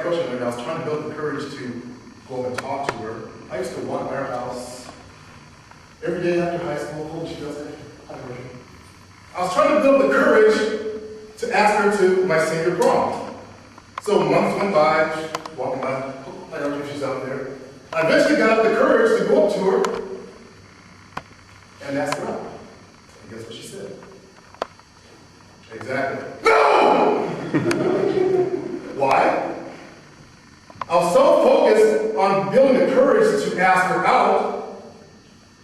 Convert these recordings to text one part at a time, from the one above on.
a crush on her, and I was trying to build the courage to go up and talk to her. I used to walk by her house every day after high school. Oh, she does it. I was trying to build the courage to ask her to my senior prom. So months went by, walking by, I don't know if she's out there. I eventually got the courage to go up to her and ask her out. And guess what she said? Exactly. No! Why? I was so focused on building the courage to ask her out,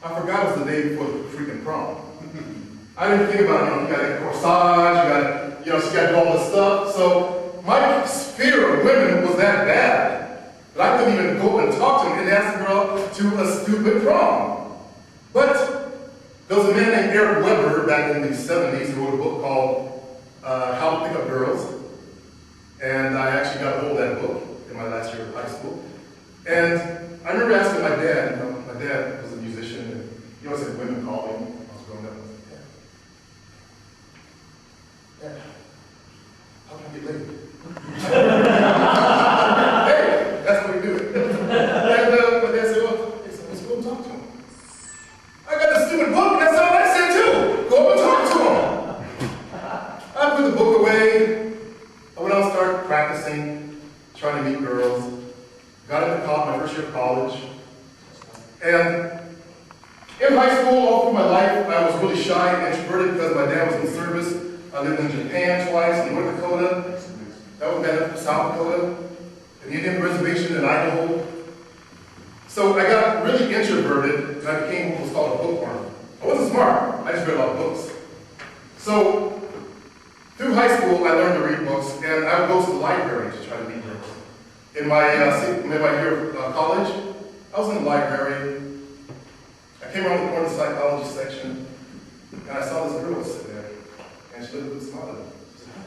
I forgot it was the day before the freaking prom. I didn't think about, you gotta get corsage, she gotta do all this stuff. So my fear of women was that bad that I couldn't even go and talk to them and ask the girl to a stupid prom. But there was a man named Eric Weber back in the 70s who wrote a book called How to Pick Up Girls. And I actually got a hold of that book in my last year of high school. And I remember asking my dad, my dad was a musician, and he always had women call me when I was growing up. Dad, how can I get laid? Hey, that's what we do. And my dad said, well, let's go and talk to him. I got this stupid book, and that's all I said too. Go up and talk to him. I put the book away. I went out and started practicing, trying to meet girls. Got into college, my first year of college. And in high school, all through my life, I was really shy and introverted because my dad was in the service. I lived in Japan twice, in North Dakota. That was better, South Dakota, an Indian reservation in Idaho. So I got really introverted, and I became what was called a bookworm. I wasn't smart, I just read a lot of books. So through high school, I learned to read books, and I would go to the library to try to meet girls. In my year of college, I was in the library. I came around the corner of the psychology section, and I saw this girl sitting there, and she looked at me and smiled at me. She said, hi.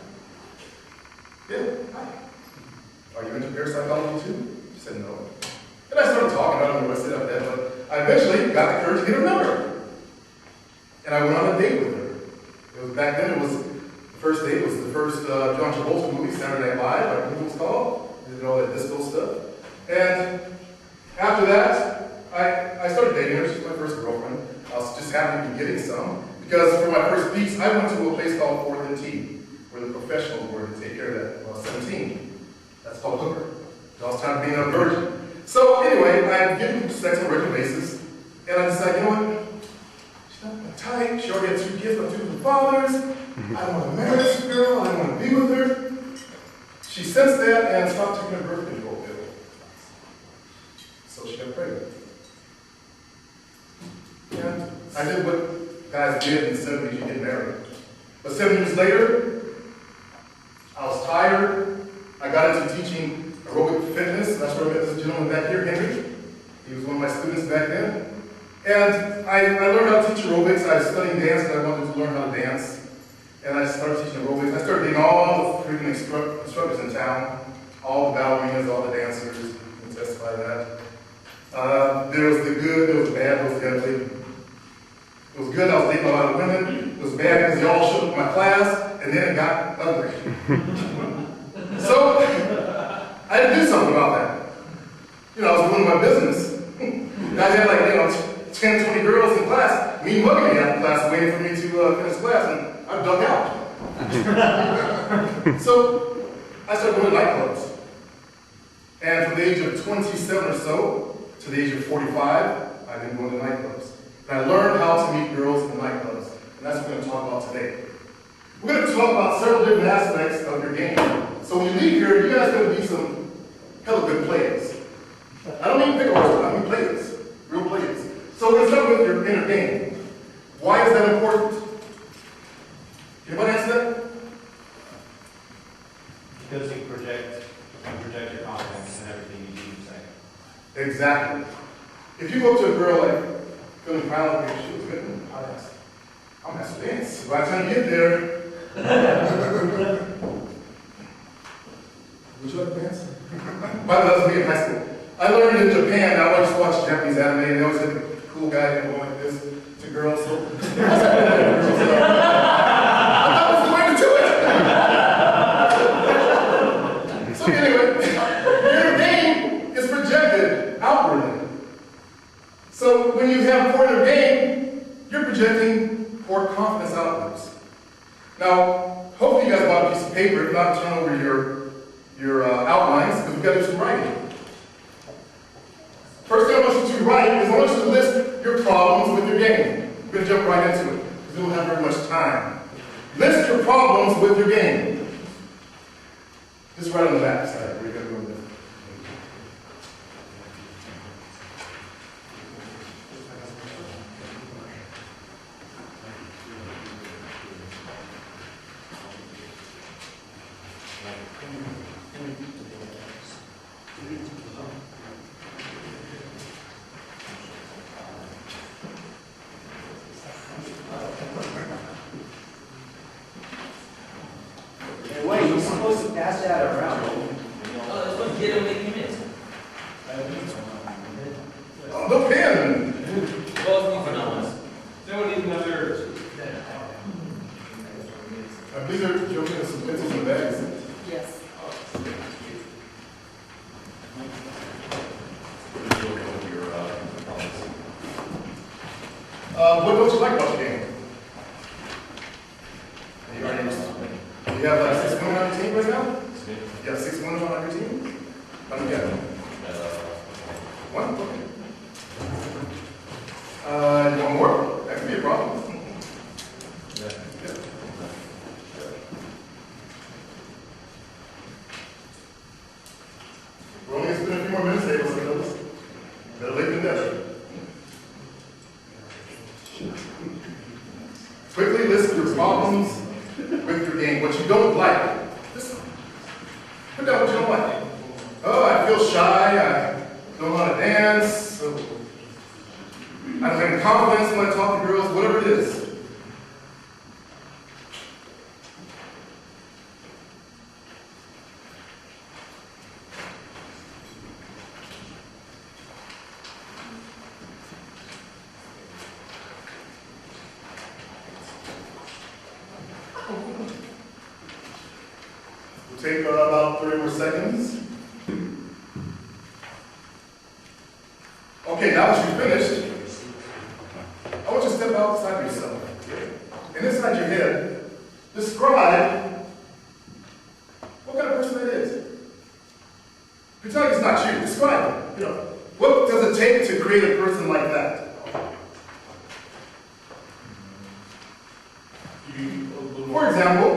Yeah, hi. Are you into parapsychology too? She said, no. And I started talking, I don't know what I said up there, but I eventually got the courage to get her number. And I went on a date with her. Back then, the first date was the first John Travolta movie, Saturday Night Live, I believe it was called. They did all that disco stuff. And after that, I started dating her. She was my first girlfriend. I was just happy to be getting some. Because for my first piece, I went to a place called 4th and T, where the professionals were to take care of that when I was 17. That's called hooker. So I was trying to be a virgin. So anyway, I'd given sex on a regular basis, and I decided, you know what? She's not my type. She already had 2 kids by 2 different fathers. I don't want to marry this girl. I don't want to be with her. She sensed that and stopped taking her birth control pill. So she got pregnant. And I did what guys did in the 70s, you get married. But 7 years later, I was tired. I got into teaching aerobic fitness. That's where I met this gentleman back here, Henry. He was one of my students back then. And I learned how to teach aerobics. I was studying dance because I wanted to learn how to dance. And I started teaching aerobics. I started getting all the freaking instructors in town, all the ballerinas, all the dancers, you can testify to that. There was the good, there was the bad, there was the ugly. It was good, I was dating a lot of women. It was bad because they all showed up in my class, and then it got ugly. So, I had to do something about that. I was doing my business. Guys had 10, 20 girls in class, me mugging me out of class, waiting for me to finish class, and I ducked out. So, I started going to nightclubs. And from the age of 27 or so to the age of 45, I've been going to nightclubs. And I learned how to meet girls in nightclubs. And that's what we're going to talk about today. We're going to talk about several different aspects of your game. So when you leave here, you guys are going to be some hella good players. I don't mean pickles, I mean players. Real players. So we're going to start with your inner game. Why is that important? Anybody answer that? Because you project your confidence in everything you do and say. Exactly. If you go up to a girl feeling proud of her, she was good, I'm going to dance. By the time you get there, would you like to dance? By the way, that was me in high school. I learned in Japan, I always watched Japanese anime, and they always had a cool guy going like this to girls. So I thought it was the way to do it. So anyway, outwardly. So when you have poor inner game, you're projecting poor confidence outwards. Now, hopefully you guys bought a piece of paper. If not, turn over your outlines, because we've got to do some writing. First thing I want you to write is I want you to list your problems with your game. We're going to jump right into it, because we don't have very much time. List your problems with your game. Just right on the back side. Where you're going to go with it. Pass that around. Oh, that's what get him making minutes. Oh, no pen! Both need to know us. Someone needs another. I believe they're joking with some pencils in the bags. Yes. What don't you like about your game? You have like 6 women on your team right now? You have 6 women on your team? How many have? 1? Okay. You want more? That could be a problem. Yeah. We're only going to spend a few more minutes here, so better late than never. Quickly list your problems with your game, what you don't like. Just put down what you don't like. Oh, I feel shy, I don't know how to dance, so I don't have any confidence when I talk to girls, whatever it is. We'll take about 30 more seconds. Okay, now that you've finished, I want you to step outside yourself. And inside your head, describe what kind of person that is. Pretend it's not you. Describe it. What does it take to create a person like that? For example,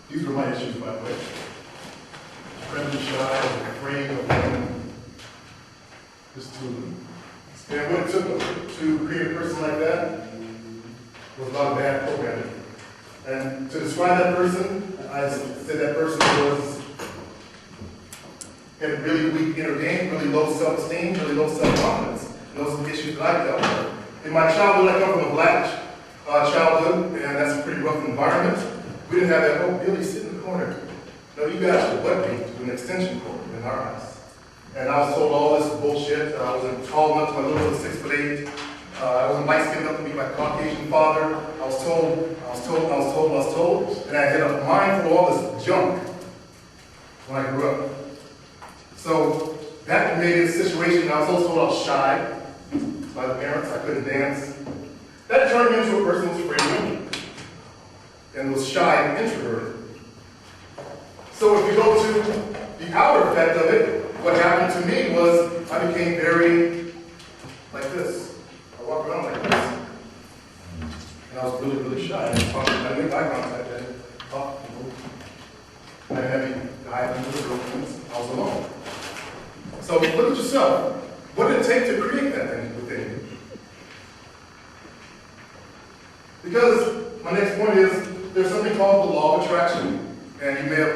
these were my issues, by the way. Friendly, shy, afraid of them. Just two of them. And what it took to create a person like that was a lot of bad programming. And to describe that person, I said that person had really weak inner game, really low self-esteem, really low self-confidence. And those are the issues that I dealt with. In my childhood, I come from a black childhood, and that's a pretty rough environment. We didn't have that, oh, Billy, sit in the corner. No, you guys were butt beat to an extension cord in our house. And I was told all this bullshit. I wasn't tall enough to my little 6'8". I wasn't light-skinned enough to be my Caucasian father. I was told. And I had a mind full of all this junk when I grew up. So that made it a situation. I was also told I was shy by the parents. I couldn't dance. That turned me into a person who was afraid of women and was shy and introverted. So if you go to the outer effect of it, what happened to me was I became very like this. I walk around like this. And I was really, really shy. I didn't make eye contact. I didn't talk to people. I didn't have any guys and little girlfriends. I was alone. So look at yourself. What did it take to create that thing within you? Because my next point is there's something called the law of attraction. And you may have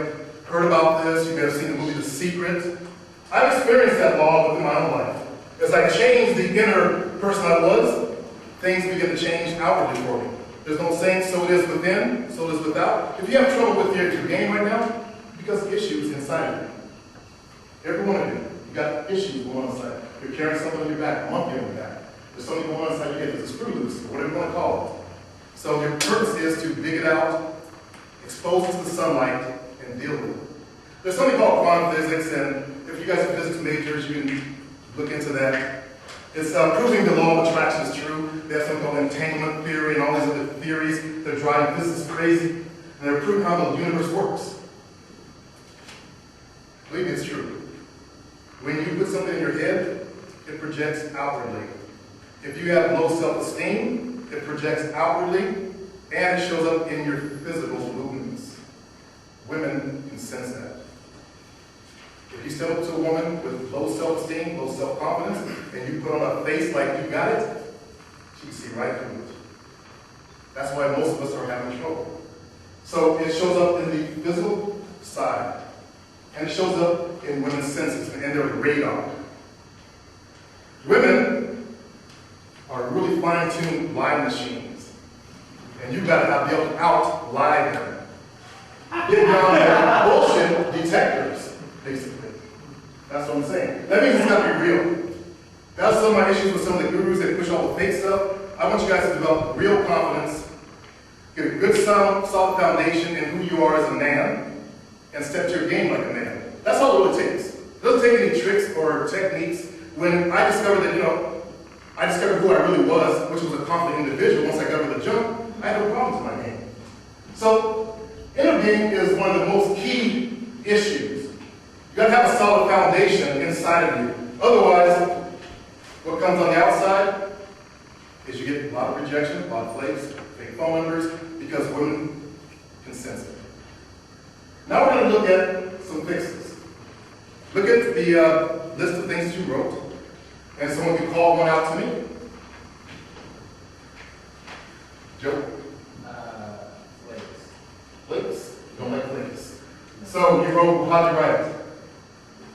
heard about this. You may have seen the movie The Secret. I've experienced that law within my own life. As I changed the inner person I was, things began to change outwardly for me. There's no saying, so it is within, so it is without. If you have trouble with your game right now, because of issues inside of you. Every one of you, you got issues going on inside. You're carrying something on your back, a monkey on your back. There's something going on inside your head, there's a screw loose, or whatever you want to call it. So your purpose is to dig it out, expose it to the sunlight, and deal with it. There's something called quantum physics, and if you guys are physics majors, you can look into that. It's proving the law of attraction is true. They have something called entanglement theory and all these other theories that are driving physicists crazy, and they're proving how the universe works. Believe me, it's true. When you put something in your head, it projects outwardly. If you have low self-esteem, it projects outwardly, and it shows up in your physical movements. Women can sense that. If you step up to a woman with low self-esteem, low self-confidence, and you put on a face like you got it, she can see right through it. That's why most of us are having trouble. So it shows up in the physical side, and it shows up in women's senses and their radar. Women are really fine-tuned lie machines, and you've got to be able to out-lie them. Get down their bullshit detectors, basically. That's what I'm saying. That means it's got to be real. That's some of my issues with some of the gurus that push all the fake stuff. I want you guys to develop real confidence, get a good solid foundation in who you are as a man, and step to your game like a man. That's all it really takes. It doesn't take any tricks or techniques. When I discovered that, I discovered who I really was, which was a confident individual. Once I got over the jump, I had no problems in my game. So, inner game is one of the most key issues. You got to have a solid foundation inside of you. Otherwise, what comes on the outside is you get a lot of rejection, a lot of flakes, fake phone numbers, because women can sense it. Now we're going to look at some fixes. Look at the list of things that you wrote, and someone can call one out to me. Joe? Flakes. Flakes? You don't like flakes. So you wrote, how'd you write it?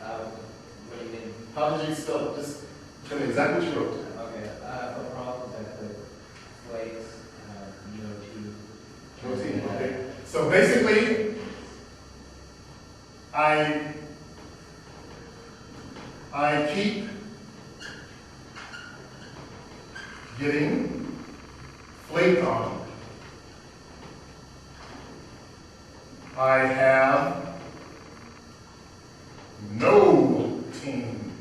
What do you mean? How did you spell it? Just tell me exactly what you wrote. Okay, for problems I put flakes, No T, okay. So basically, I keep getting flaked on. I have no team.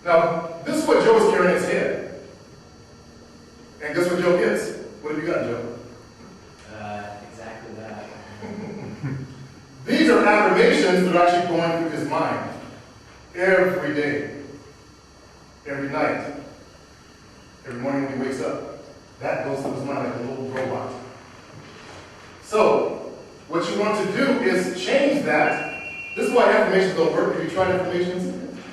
Now, this is what Joe is carrying in his head. And guess what Joe gets? What have you got, Joe? Exactly that. These are affirmations that are actually going through his mind every day, every night, every morning when he wakes up. That goes through his mind like a little robot. So, what you want to do is change that. This is why affirmations don't work. If you tried affirmations,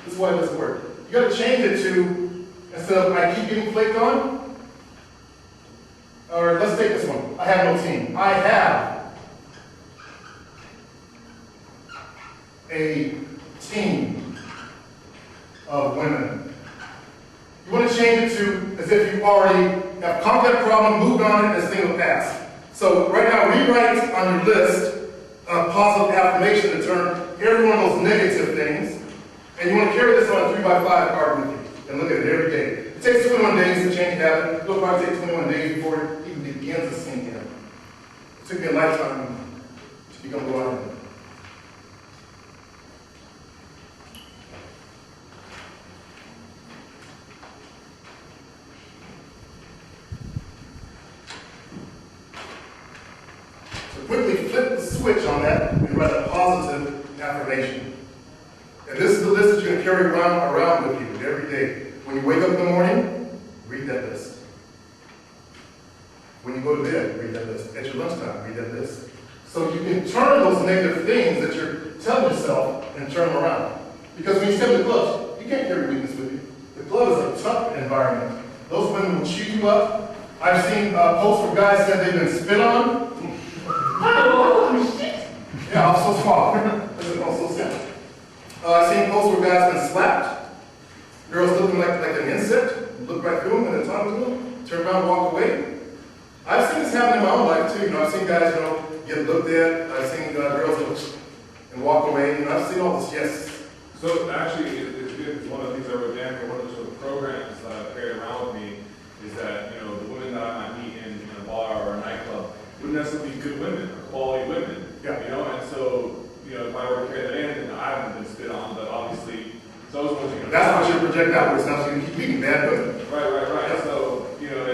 this is why it doesn't work. You got to change it to, instead of I keep getting flaked on, or let's take this one. I have no team. I have a team of women. You want to change it to as if you already have conquered that problem, moved on, and this thing will pass. So right now, rewrite on your list a positive affirmation to turn every one of those negative things, and you want to carry this on a 3x5 card with you and look at it every day. It takes 21 days to change a habit. It'll probably take 21 days before it even begins to sink in. It took me a lifetime to become who I am. Quickly flip the switch on that and write a positive affirmation. And this is the list that you're going to carry around with you every day. When you wake up in the morning, read that list. When you go to bed, read that list. At your lunchtime, read that list. So you can turn those negative things that you're telling yourself and turn them around. Because when you step in the clubs, you can't carry weakness with you. The club is a tough environment. Those women will chew you up. I've seen posts where guys said they've been spit on. Oh, shit! Yeah, I'm so small. This is also so sad. I've seen posts where guys been slapped. Girls looking like an insect. Look right through them and then talk to them. Turn around and walk away. too. You know, I've seen guys, you know, get looked at. I've seen girls look and walk away. You know, I've seen all this. Yes. So actually, it's good. It's one of the things I wrote down for one of the sort of programs that I carried around with me is that, you know, the women that I might meet in a bar or a nightclub wouldn't necessarily be good women or quality women. Yeah. You know, and so, you know, if I were to carry that in, then I haven't been spit on, but obviously, so those ones, you know. That's what you project outwards. Now you keep meeting bad women. Right. Yeah. So, you know,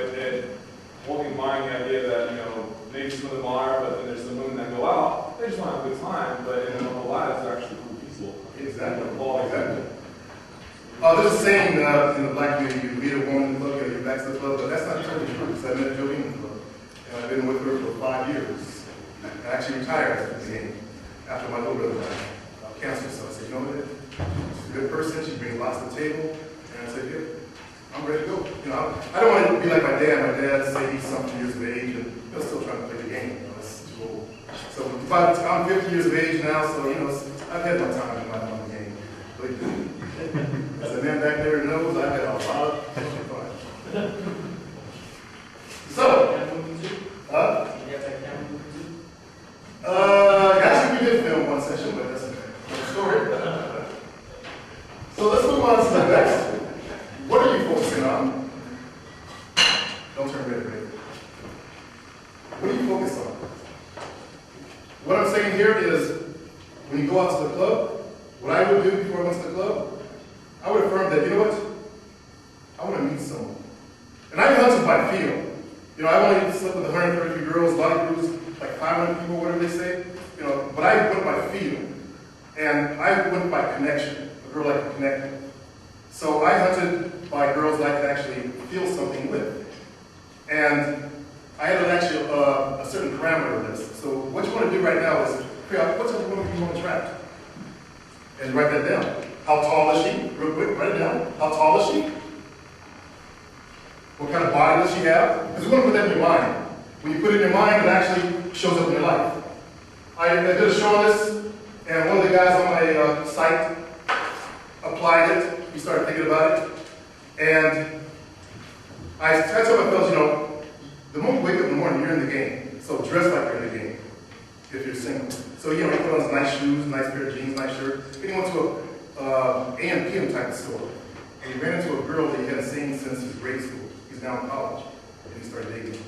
holding in mind the idea that, you know, maybe some of them are, but then there's some women that go out, they just want to have a good time, but in their whole lives, they're actually cool people. Exactly. Exactly. There's a saying in the black community, you meet a woman in the club, your back's to the club, but that's not totally true. Because I met Jolene in the club, and I've been with her for 5 years. I actually retired at the beginning after my little brother died of cancer. So I said, you know what? She's a good person. She brings lots to the table, and I said, yeah, I'm ready to go. You know, I don't want to be like my dad. My dad said he's something years of age, and he's still trying to play the game. You know, that's too old. So I'm 50 years of age now, so you know, I've had my time in my game. As the man back there knows, I've had a lot of fun. So, actually we did film one session, but that's another story. So let's move on to the next. What are you focusing on? Don't turn red, red. What are you focused on? What I'm saying here is, when you go out to the club, what I would do before I went to the club, I would affirm that, you know what? I want to meet someone. And I hunted by feel. You know, I only slept with 133 girls, a lot of groups, like 500 people, whatever they say. You know, but I went by feel. And I went by connection, a girl I could connect with. So I hunted by girls that I could actually feel something with. And I had actually a certain parameter list. So what you want to do right now is figure out what type of woman you want to attract. And write that down. How tall is she? Real quick, write it down. How tall is she? What kind of body does she have? Because we want to put that in your mind. When you put it in your mind, it actually shows up in your life. I did a show on this, and one of the guys on my site applied it. He started thinking about it. And I tell my fellas, you know, the moment you wake up in the morning, you're in the game. So dress like you're in the game, if you're single. So, you know, he put on nice shoes, nice pair of jeans, nice shirt. Then he went to a AM PM type of store. And he ran into a girl that he hadn't seen since his grade school. He's now in college. And he started dating her.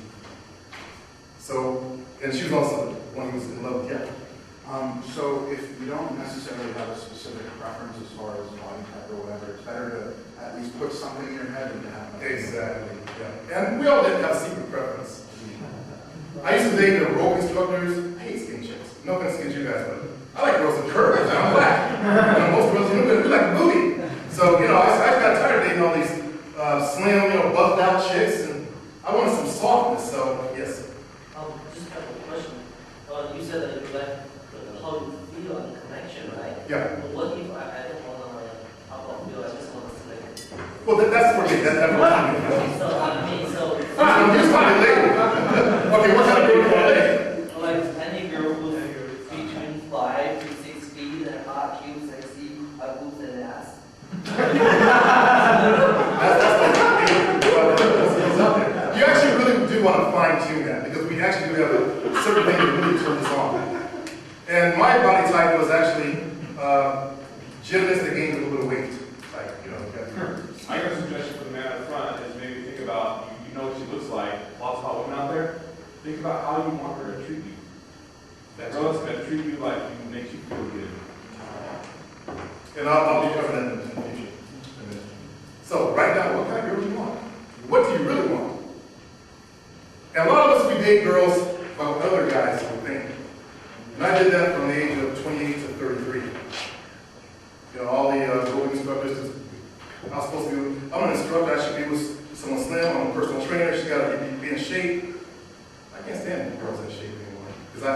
So, and she was also the one he was in love with. Yeah. So if you don't necessarily have a specific preference as far as body type or whatever, it's better to at least put something in your head than to have nothing. Exactly. Yeah. And we all didn't have a secret preference. I used to date the rope instructors. I hate skinny chicks. No offense against you guys, but I like girls with curves. I'm black. You know, most girls, you know, we like booty. So, you know, I got tired of dating all these slim, you know, buffed out chicks, and I wanted some softness. So, yes. Just have a question. You said that you like how you feel and connection, right? Yeah. But what if I don't want to, how about feel, I just want to select? Well, that's for me. That's for me. So, I mean, so. Here's my lady. Okay, what kind of girl do you want to date? Like any girl who's between 5 to 6 feet and hot, cute, sexy, a boobs and ass. That's out there. You actually really do want to fine tune that because we actually do have a certain thing that really turn this on. And my body type was actually gymnast that gained a little bit of weight. Like, you know, I got a suggestion for the man up front is maybe think about, you know what she looks like, lots of hot women out there. Think about how you want her to treat you. That girl that's going to treat you like you makes you feel good. And I'll be covering that in the future. So, right now, what kind of girl do you want? What do you really want? And a lot of us, we date girls by what other guys would think. And I did that from the age of 28 to 33. You know, all the rowing instructors, I was supposed to be, I'm an instructor, I should be with someone slim, I'm a personal trainer, she's got to be in shape. I can't stand girls in shape anymore. Because I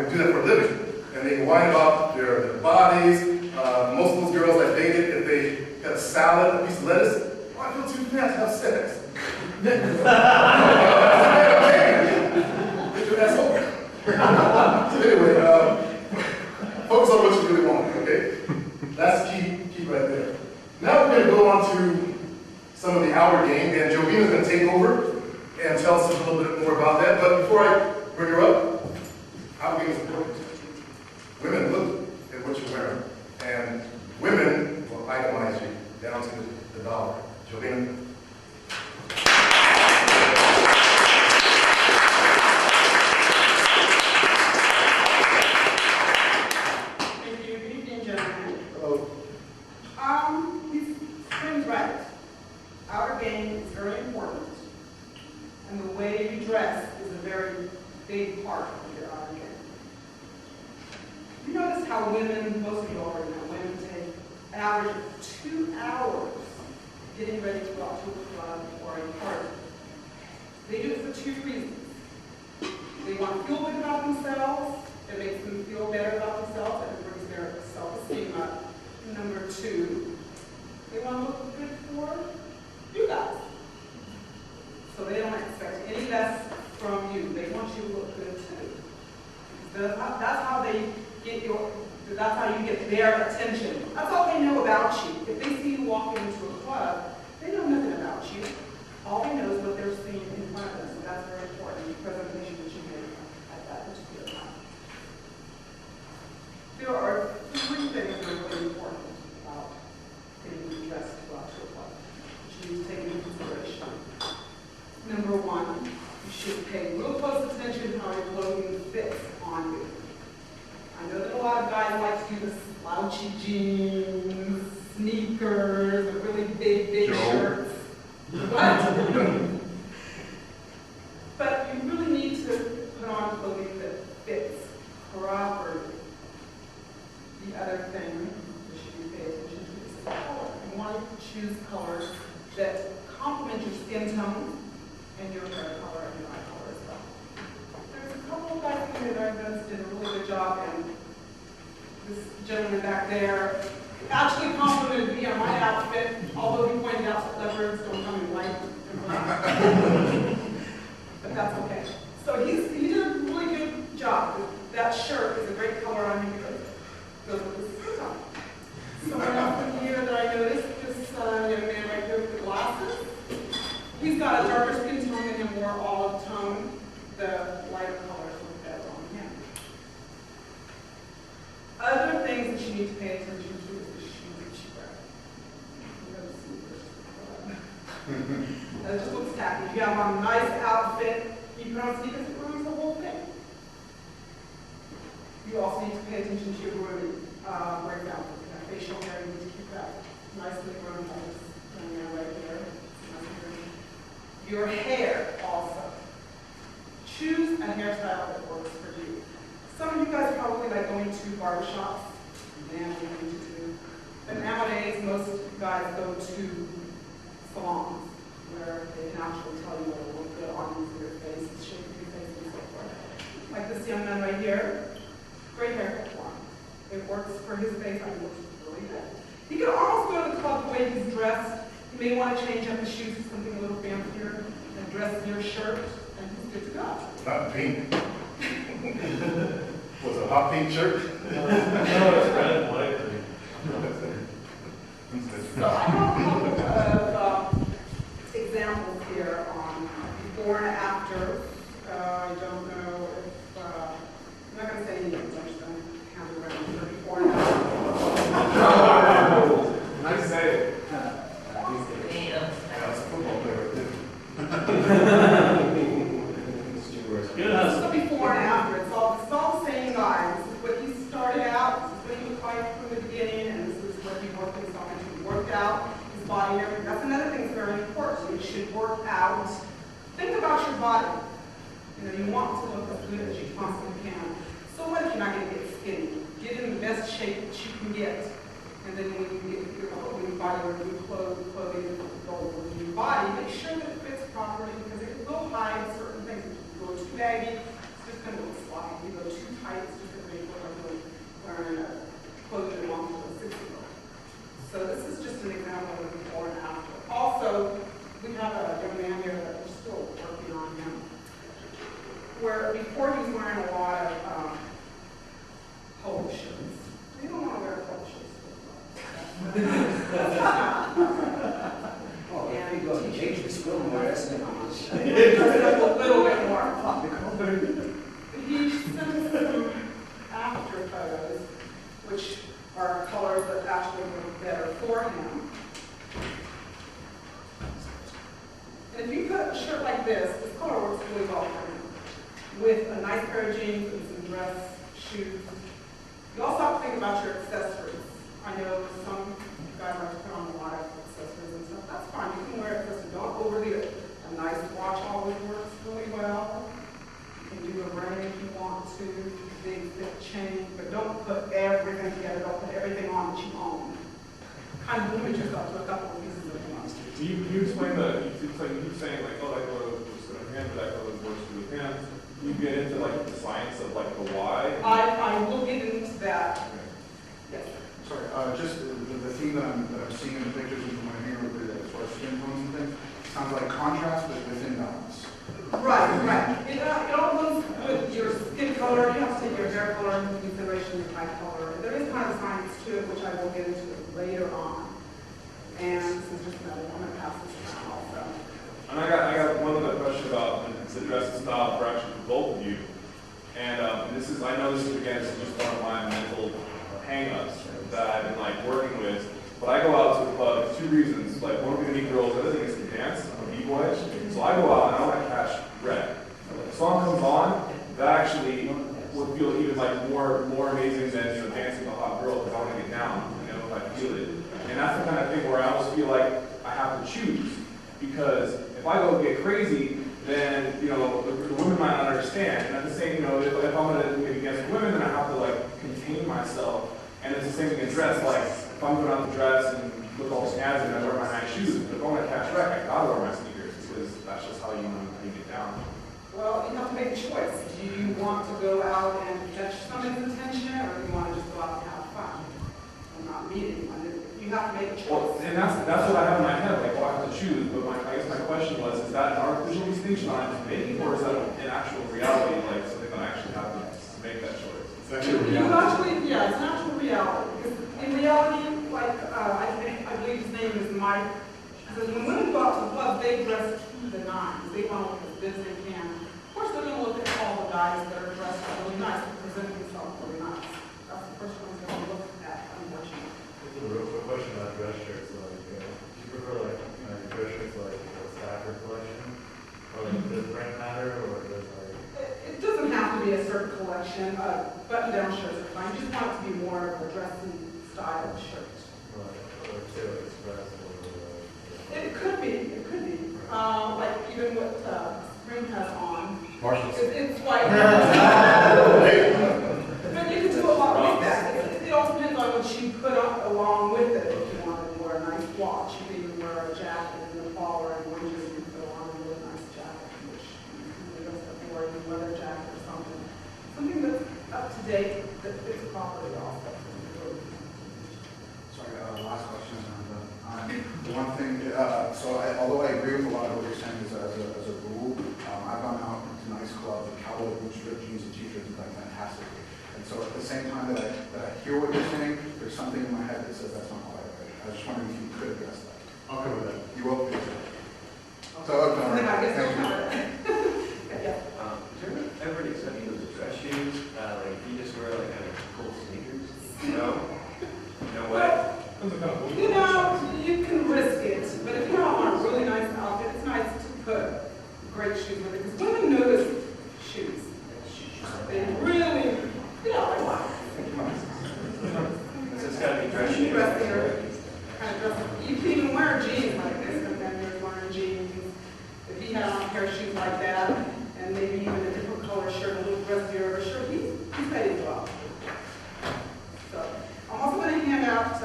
do that for a living. And they whine about their bodies. Most of those girls I dated, if they had a salad, a piece of lettuce, oh, I feel too fat to have sex. Get your ass over. So anyway, focus on what you really want, okay? That's key right there. Now we're going to go on to some of the outer game, and Jovina's going to take over and tell us a little bit more about that. But before I bring her up, when you're out again. You notice how women, most of you already know, women take an average of 2 hours getting ready to go out to a club or a party. They do it for 2 reasons. They want to feel good about themselves, it makes them feel better about themselves, and it brings their self-esteem up. Number 2, they want to look good for you guys. So they don't expect any less from you. They want you to look good too. That's how they get that's how you get their attention. That's all they know about you. If they see you walking into a club, they know nothing about you. All they know is what they're seeing in front of them. So that's very important, the presentation that you make at that particular time. There are 3 things that are really important about getting dressed to go out to a club, which you need to take into consideration. Number 1, you should pay real close attention to how your clothing fits on you. I know that a lot of guys like to do the slouchy jeans, sneakers, and really big shirts. What? But you really need to put on clothing that fits properly. The other thing you should pay attention to is the color. You want to choose colors that complement your skin tone and your hair color and your eye color as well. There's a couple of guys in there that did a really good job, and this gentleman back there actually complimented me on my outfit, although he pointed out that leopards don't come in white and black. But that's okay. So he did a really good job. That shirt is a great color on you because it goes with the skin tone. Someone else in here that I noticed, this young man right here with the glasses, he's got a darker skin tone than him, more olive tone. The lighter colors look better on him. Other things that you need to pay attention to is the shoes that you wear. That just looks tacky. If you have on a nice outfit, you put on sneakers, it ruins the whole thing. You also need to pay attention to your grooming breakdown. Facial hair, you need to keep that nicely groomed on this young man right here. Your hair also. Choose a hairstyle that works for you. Some of you guys probably like going to barbershops. Man, we need to do. But nowadays, most guys go to salons where they can actually tell you what will look good on you for your face, the shape of your face, and so forth. Like this young man right here, great haircut for him. It works for his face, I think it looks really good. He could almost go to the club the way he's dressed. You may want to change up the shoes to something a little fancier and dress your shirt, and he's good to go. Hot pink. Was it a hot pink shirt? No, it's red and white. So I have a couple of examples here on before and after. I don't know if, I'm not going to say any names, I'm just going to have it ready for before and after. Nice say. That's a football player right there. This is the before and after. It's all the same guy. This is what he started out, this is what he looked like from the beginning, and this is what he worked himself into. He worked out his body and everything. That's another thing that's very important. You should work out. Think about your body. You want to look as good as you possibly can. So what if you're not going to get skinny? Get in the best shape that you can get. And then when you buy your new clothing that go with your body, make sure that it fits properly, because it will hide certain things. If you go too baggy, it's just going to look sloppy. If you go too tight, it's just going to make it look like you're wearing clothing that belongs to a 6-year-old. So this is just an example of before and after. Also, we have a young man here that we're still working on him, where before he was wearing a lot of polo shirts. You don't want to wear polo shirts. Oh, if you go to change the school more, that's not much. Just a little bit more. He sent us some after photos, which are colors that actually look better for him. And if you put a shirt like this color works really well for him. With a nice pair of jeans and some dress shoes. You also have to think about your accessories. I know some guys like to put on a lot of accessories and stuff. That's fine. You can wear accessories. Don't overdo it. A nice watch always works really well. You can do a ring if you want. to, big, thick chain, but don't put everything together, don't put everything on that you own. Kind of limit yourself to a couple of pieces of monster. You explain you keep saying like, oh, that goes with a hand, but that goes works with hands. You get into like the science of like the why. I will get into that. Okay. Yes. Sorry, just the theme that I'm seeing in the pictures and from my hair over there, as far as skin tones and things, sounds like contrast, but within balance. Right. It all goes with your skin color. You have to take your hair color into consideration, your eye color. There is kind of science to it, which I will get into later on. And this is just another, I'm going to pass this around also. And I got one other question about the dress and style for actually for both of you. And this is, I know this is again, this is just one of my mental hang-ups that I've been like working with. But I go out to the club for two reasons. Like, one, to meet girls, the other thing is to dance. I'm a b-boy. So I go out and I want to catch red. If the song comes on, that actually would feel even like more amazing than dancing with a hot girl because I want to get down, if I feel it. And that's the kind of thing where I almost feel like I have to choose. Because if I go get crazy, then the women might not understand. And at the same, if I'm gonna maybe dance with women, then I have to like contain myself. And it's the same thing in dress. Like if I'm going out to dress and look all snazzy and I wear my nice shoes, but if I want to catch wreck, I gotta wear my sneakers because that's just how you get down. Well, you have to make a choice. Do you want to go out and catch someone's attention, or do you want to just go out and have fun and not meet anyone? You have to make a choice. Well, and that's what I have in my head. Like, well, I have to choose. But I guess my question was: is that an artificial distinction I'm just making, or is that an actual reality, like something that I actually have to make that choice? It's actually You reality. actually, yeah, it's an actual reality. Because in reality, like, I believe his name is Mike. He says when women go out to the club, they dress to the nines. They want to look as good as they can. Of course, they're going to look at all the guys that are dressed really nice and present themselves really nice. That's the first one they're going to look at, unfortunately. Just a real quick question about dress shirts. Like, do you prefer like dress shirts like the Stacker collection, or like does brand matter, or does like? It doesn't have to be a certain collection. Button-down shirts are fine. You just want it to be more of a dressy style shirt. Or Taylor Express It could be. It could be. Like even what Spring has on. Marshalls. It's like. But you can do a lot with that. It all depends on what you put up along with it. If you want to wear a nice watch, you can even wear a jacket in the fall or in winter. You can put on a really nice jacket, which you can wear a leather jacket or something. Something that's up to date that fits properly also. Sorry, last question. The one thing, although I agree with a lot of what you're saying is as a rule, I've gone out to nice clubs with cowboy boots, ripped jeans, and t-shirts and done fantastically. And so at the same time that I hear what you're saying, there's something in my head that says that's not quite right. I was just wondering if you could address that. I'll cover that. You will? So, okay, all I right. guess Thank I'll you. cover it. Yeah. Is there ever an exception to the dress shoes? Like if you just wear like kind of cool sneakers? No? No way? You know, you can risk it, but if you don't want a really nice outfit, it's nice to put great shoes with it, because women notice shoes. They really, like, wow. So it's gotta be dress You shoes. dress there, kind of dress, you can even wear jeans like this, and then you're wearing jeans. If he had on a pair of shoes like that, and maybe even a different color shirt, a little dressier of a shirt, he's ready to go out. So, I'm also going to hand out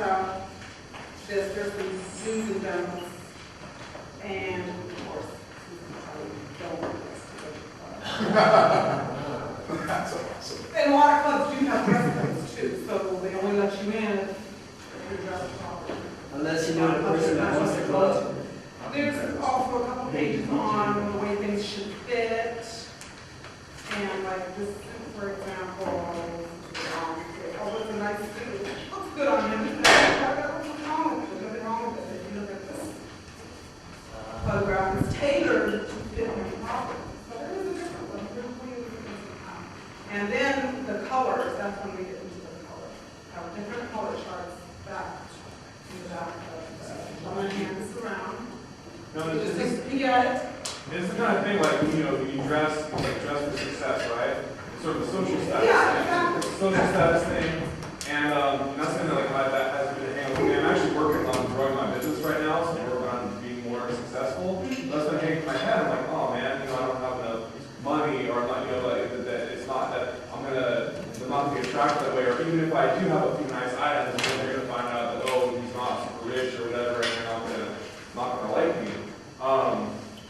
there's some do's and don'ts, and of course, don't. That's awesome. And a lot of clubs do have dress codes too, so they only let you in if you're dressed properly. Unless you know the person that wants to club. There's also a couple pages on the way things should fit, and like this, for example, oh, it's a nice suit. It looks good on him. There's nothing wrong with it. There's nothing wrong with it. If you look at this photograph, it's tailored to fit him properly. So there is a different one. And then the colors, that's when we get into the colors. Have different color charts back in the back of I'm going to hand this around. No, You it's just just take a peek at it. it's the kind of thing like when you dress for success, right? It's sort of a social status Yeah, thing. exactly. It's a social status thing, and that's something that has been a hang with me. I'm actually working on growing my business right now, so I'm working on being more successful. That's been hanging in my head. I'm like, oh man, I don't have enough money, or like, that it's not that I'm attracted that way, or even if I do have a few nice items, then they're gonna find out that, oh, he's not super rich or whatever, and they're not gonna like me.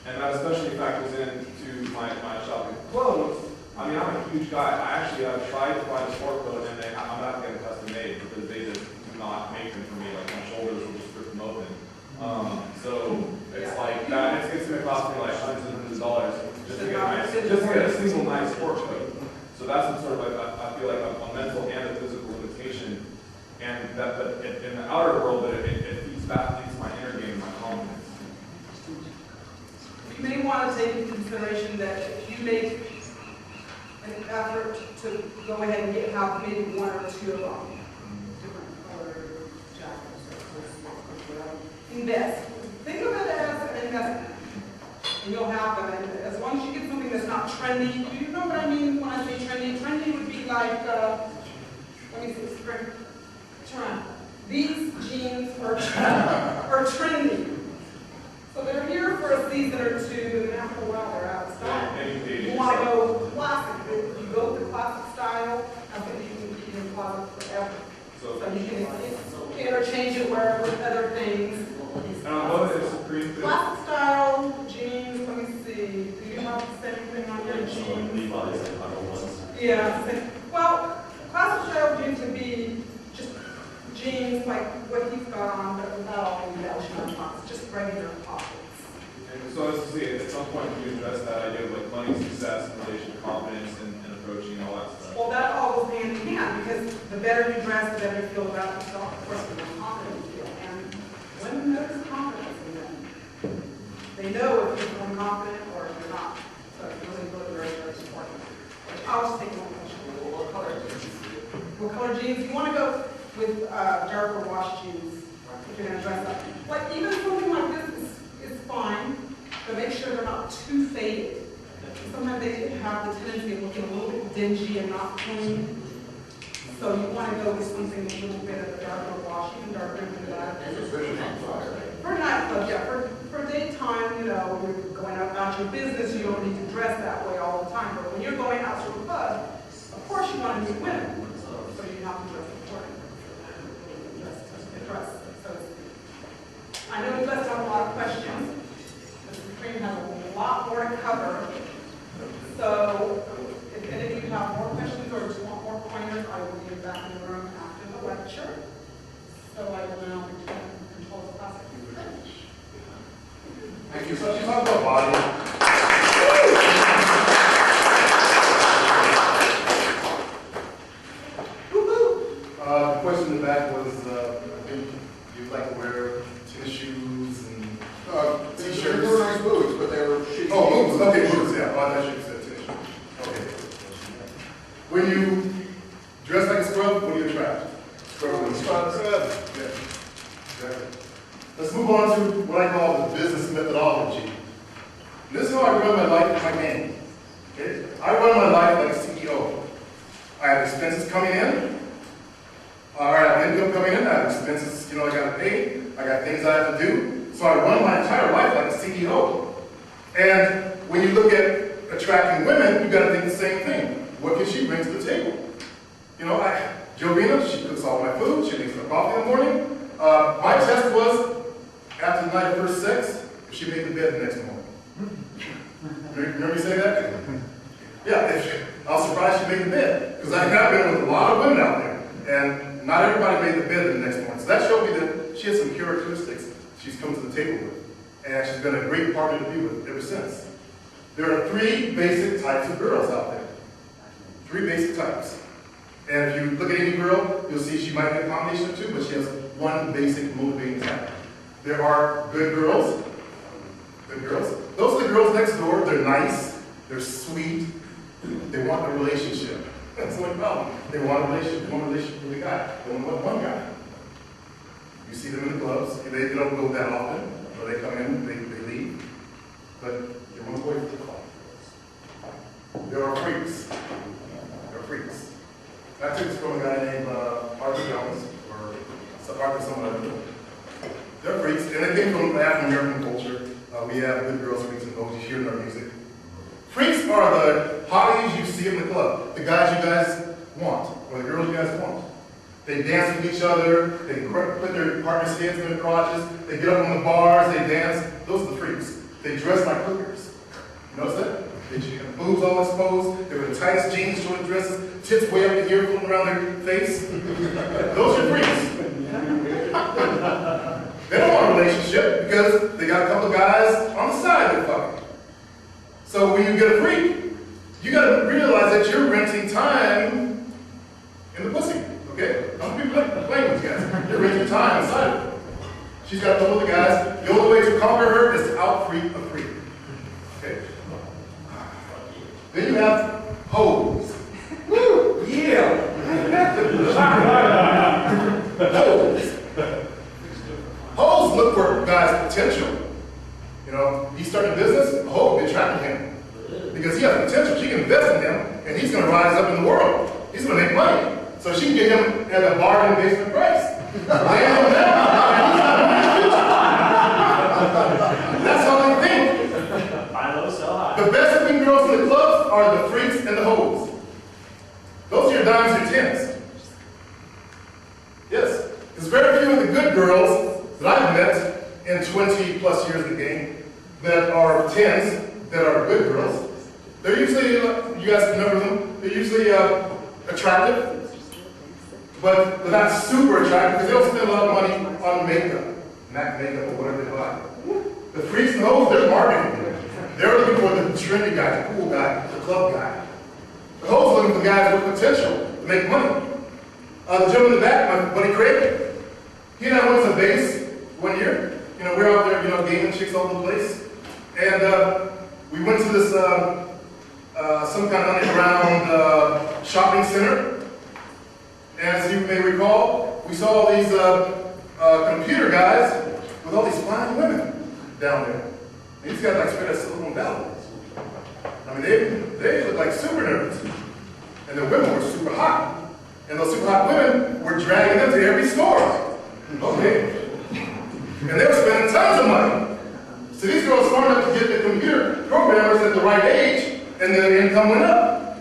And that especially factors into my shopping clothes. I mean, I'm a huge guy. I actually have tried to find a sport coat, and I'm not getting custom made because they just do not make them for me. Like my shoulders will just rip them open. So it's like that. It's gonna cost me like hundreds and hundreds of dollars just to get a single nice sport coat. So that's sort of like I feel like a mental and a physical limitation, and that, but in the outer world, but it feeds back into my inner game, my confidence. You may want to take into consideration that if you make an effort to go ahead and have maybe one or two of them, different color jackets or whatever, invest. Think of it as an investment. And you'll have them, and as long as you get something that's not trendy, you know what I mean when I say trendy? Trendy would be like, let me see, spring, trend. These jeans are trendy. So they're here for a season or two, and after a while they're out of style. You want to go classic. If you go with the classic style, I think you can keep it in the closet forever. So you can interchange it wherever with other things. Classic style jeans, let me see. Do you have the same thing on your jeans? Yeah. Well, classic style jeans would be just jeans like what he's got on, but without all the embellishment on top. It's just regular pockets. And so as to see, at some point you address that idea of like money, success, in relation to confidence and approaching all that stuff. Well, that all goes hand in hand because the better you dress, the better you feel about yourself. Of course, the more confident you feel. And women notice confidence in men. They know if you're feeling confident or if you're not. So it's really, really very, very important. I'll just take one question. What color jeans? What color jeans? You want to go with darker wash jeans if you're going to dress up. Like even something like this is fine, but make sure they're not too faded. Sometimes they have the tendency of looking a little bit dingy and not clean. So you want to go with something a little bit of a darker wash, even darker than that. For nightclubs, yeah. For daytime, you know, you're going about your business, you don't need to dress that way all the time. But when you're going out to a club, of course you want to meet women. So you have to dress accordingly. I know you guys have a lot of questions. The screen has a lot more to cover. So if any of you have more questions or just want more pointers, I will be back in the room after the lecture. So I will now return control the class. Thank you. So she's talking about body. The question in the back was, I think you'd like to wear tennis shoes and t-shirts. They were nice boots, but they were shitty. Oh, boots. Okay, boots. Yeah. Oh, I thought you said tennis shoes. Okay. When you dress like a scrub, what do you attract? Scrub. Yeah. Exactly. Let's move on to what I call the business methodology. And this is how I run my life in my game. Okay? I run my life like a CEO. I have expenses coming in. I have income coming in. I have expenses, I got to pay. I got things I have to do. So I run my entire life like a CEO. And when you look at attracting women, you got to think the same thing. What can she bring to the table? Jovina, she cooks all my food. She makes my coffee in the morning. My test was, after the night of first sex, she made the bed the next morning. Remember me saying that? Yeah, I was surprised she made the bed. Because I have been with a lot of women out there. And not everybody made the bed the next morning. So that showed me that she has some characteristics she's come to the table with. And she's been a great partner to be with ever since. There are 3 basic types of girls out there. 3 basic types. And if you look at any girl, you'll see she might be a combination of 2, but she has one basic motivating type. There are good girls. Good girls. Those are the girls next door. They're nice. They're sweet. They want a relationship. That's the only problem. They want a relationship. One relationship with a guy. They only want one guy. You see them in the clubs. They don't go that often. Or they come in, they leave. But they want to go to the club. There are freaks. There are freaks. I took this from a guy named Arthur Jones, or Arthur someone I know. They're freaks, and they came from African-American culture. We have good girls, freaks, and boys. You hear in our music. Freaks are the hotties you see in the club. The guys you guys want, or the girls you guys want. They dance with each other, they put their partner's heads in their crotches, they get up on the bars, they dance. Those are the freaks. They dress like hookers. You notice that? They have boobs all exposed, they wear the tightest jeans, short dresses, tits way up to here, floating around their face. Those are freaks. They don't want a relationship because they got a couple of guys on the side they're fucking. So when you get a freak, you gotta realize that you're renting time in the pussy. Okay? I'm gonna be playing with you guys. You're renting time inside of her. She's got a couple of guys. The only way to conquer her is to out-freak a freak. Okay? Then you have hoes. Woo! Yeah! Hoes. Hoes look for guys' potential. You know, he's starting a business, a hoe will be attracted to him. Because he has potential. She can invest in him, and he's going to rise up in the world. He's going to make money. So she can get him at a bargain basement price. Land him down. That's how they think. Buy low, sell high. The best looking girls in the clubs are the freaks and the hoes. Those are your dimes and tens. Yes. There's very few of the good girls that I've met in 20 plus years of the game that are tens, that are good girls. They're usually, you guys remember them, they're usually attractive, but they're not super attractive because they don't spend a lot of money on makeup, MAC makeup or whatever they buy. The freaks and hoes, they're marketing. They're looking for the trendy guy, the cool guy, the club guy. The hoes looking for guys with potential to make money. The gentleman in the back, my buddy Craig, he and I went to Vegas one year. You know, we were out there, you know, gaming chicks all over the place. And we went to this, some kind of underground shopping center. As you may recall, we saw all these computer guys with all these fine women down there. And these guys like straight out Silicon Valley. I mean, they look like super nerds. And the women were super hot. And those super hot women were dragging them to every store. Okay. And they were spending tons of money. So these girls smart enough to get the computer programmers at the right age, and their income went up.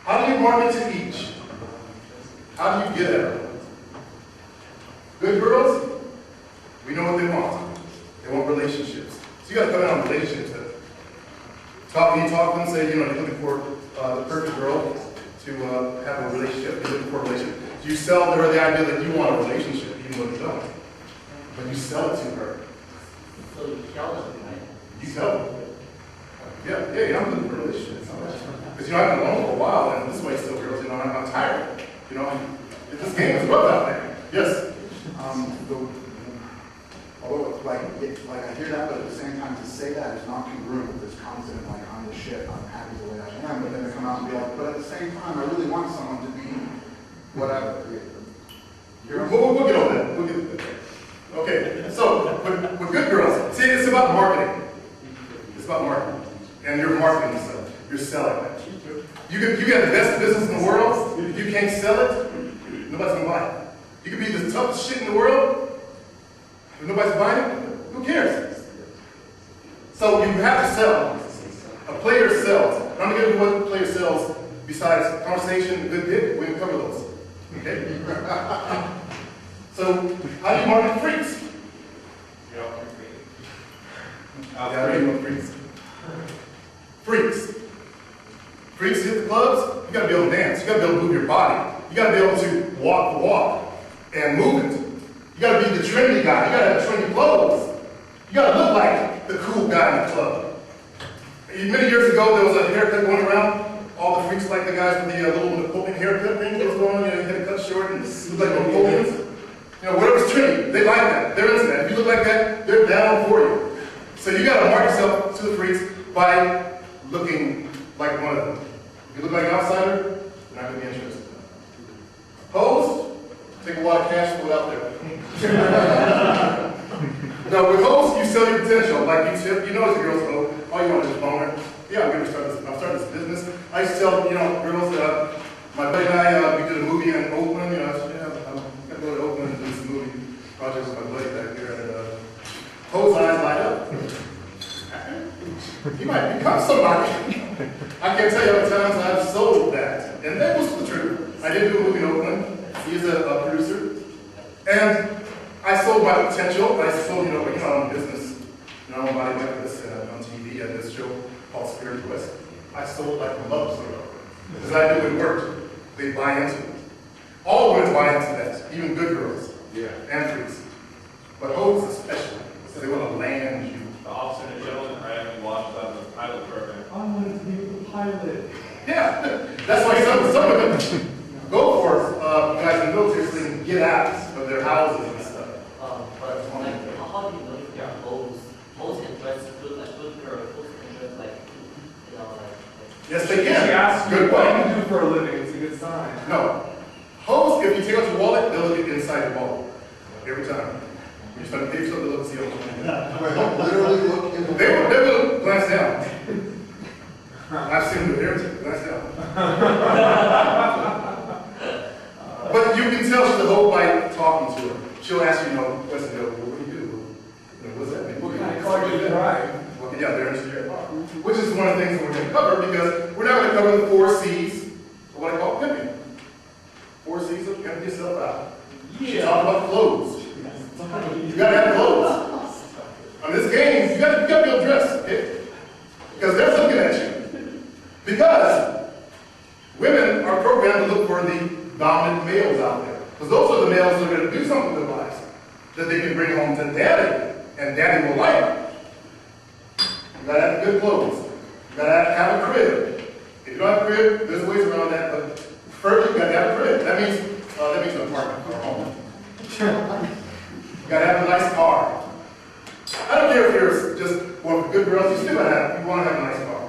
How do you market to each? How do you get at them? Good girls, we know what they want. They want relationships. So you got to come in on relationships. When you talk to them, say, you know, you're looking for the perfect girl to have a relationship. You're looking for a relationship. Do you sell to her the idea that you want a relationship, even though you don't? But you sell it to her. So you tell them, right? You tell them. Yeah, I'm looking for a relationship. Because, you know, I've been alone for a while, and this way still, girls, you know, I'm tired. You know, this game is rough out there. Yes? Although, like I hear that, but at the same time, to say that is not congruent with this concept, like, I'm the shit, I'm happy the way I am, but then they come out and be like, but at the same time, I really want someone to be whatever. We'll get over that. We'll get over that. Okay, so, with good girls, see, it's about marketing. It's about marketing. And you're marketing yourself. You're selling it. You got the best business in the world. If you can't sell it, nobody's going to buy it. You could be the toughest shit in the world. If nobody's buying it, who cares? So you have to sell. A player sells. And I'm going to give you what a player sells besides conversation, good dick. We can cover those. Okay? So, how do you market freaks? Freaks. Freaks hit the clubs, you gotta be able to dance. You gotta be able to move your body. You gotta be able to walk the walk and move it. You gotta be the trendy guy. You gotta have trendy clothes. You gotta look like the cool guy in the club. Many years ago, there was a haircut going around. All the freaks like the guys with the little Napoleon haircut thing that was going on. You know, you had it cut short and looked like Napoleons. You know, whatever's trendy, they like that. They're into that. If you look like that, they're down for you. So you gotta mark yourself to the freaks by looking like one of them. If you look like an outsider, you're not gonna be interested. Hoes, take a lot of cash to put out there. No, with hoes, you sell your potential. Like you know as a girl's hoe, all you want is a boner. Yeah, I'm starting this business. I used to tell, you know, girls, my buddy and I, we did a movie in Oakland, you know, I'm gonna go to Oakland and do this movie project with my buddy back there, and hoes' eyes light up. You might become somebody. I can't tell you how many times I've sold that, and that was the truth. did do a movie in Oakland. He is a producer. And I sold my potential. I sold, you know, on business. You know, body like this on TV at this show called Spirit Quest. I sold like a love story. Because I knew it worked. They buy into it. All women buy into that, even good girls. Yeah. And freaks. But hoes especially. So they want to land you. The Officer and Gentleman, I haven't watched that in the pilot program. I wanted to be the pilot. Yeah. That's why some women go for guys in the military so they can get out of their houses and stuff. But like, how do you know if you're hoes can dress good, like good girl, hoes can dress like, you know, like Yes, they She can. asks you Good what point. you do for a living, it's a good sign. No. Hoes, if you take out your wallet, they'll look inside your wallet. Every time. You're trying to pay yourself, they'll look see Wait, literally look in the. They will glance down. I've seen them there too, glance down. But you can tell she's a hoe by talking to her. She'll ask you, what's the deal? What do you do? What's that mean? What kind of car do you drive? Well, yeah, they're interested in your car. Which is one of the things that we're going to cover because we're not going to cover the 4 C's of what I call pimping. 4 C's of pimping yourself out. She talked about clothes. You got to have clothes. On this game, you got to be able to dress, okay? Because they're looking at you. Because women are programmed to look for the dominant males out there. Because those are the males that are going to do something with their lives. That they can bring home to daddy. And daddy will like it. You got to have good clothes. You got to have a crib. If you don't have a crib, there's ways around that. But first, you got to have a crib. That means an apartment or a home. You got to have a nice car. I don't care if you're just one of the good girls, you still you want to have a nice car.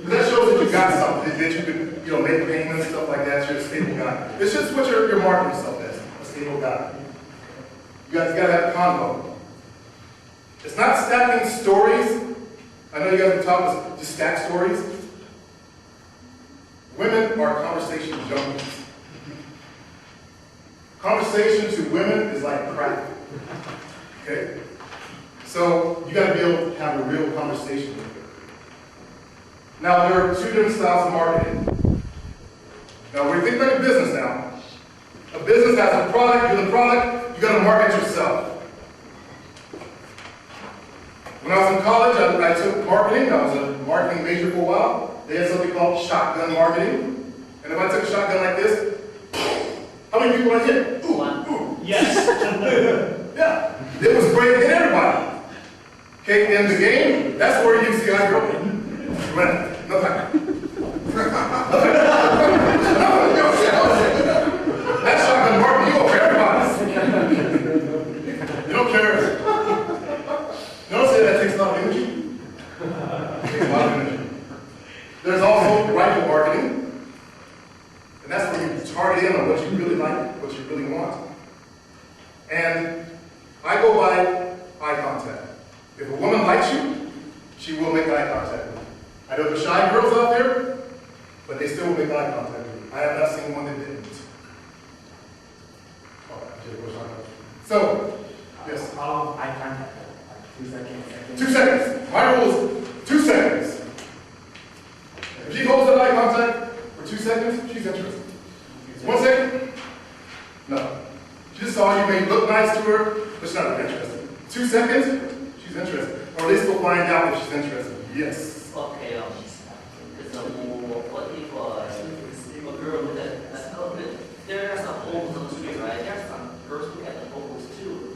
That shows that you got something, that you can, make payments, stuff like that, you're a stable guy. It's just what you're marketing yourself as, a stable guy. You guys got to have a condo. It's not stacking stories. I know you guys have talked to stack stories. Women are conversation junkies. Conversation to women is like crack. Okay? So you got to be able to have a real conversation with her. Now, there are 2 different styles of marketing. Now, we're thinking about a business now. A business has a product, you're the product, you got to market yourself. When I was in college, I took marketing. I was a marketing major for a while. They had something called shotgun marketing. And if I took a shotgun like this, how many people I hit? Ooh, ooh. Yes. Yeah. It was great to hit everybody. Okay, in the game, that's where you see I grow. No time. That's shotgun marketing. You go for everybody. You don't care. Don't say that takes a lot of energy. It takes a lot of energy. There's also rifle marketing. And that's where you target in on what you really like, what you really want. And I go by eye contact. If a woman likes you, she will make eye contact with you. I know there's shy girls out there, but they still will make eye contact with you. I have not seen one that didn't. So, yes. Eye contact. 2 seconds. 2 seconds. My rule is 2 seconds. If she holds that eye contact for 2 seconds, she's interested. 1 second? No. She just saw you, may look nice to her, but she's not interested. 2 seconds? She's interested. Or at least we'll find out if she's interested. Yes. okay, what if a girl look at there are some holes on the street, right? There are some girls look at the holes too,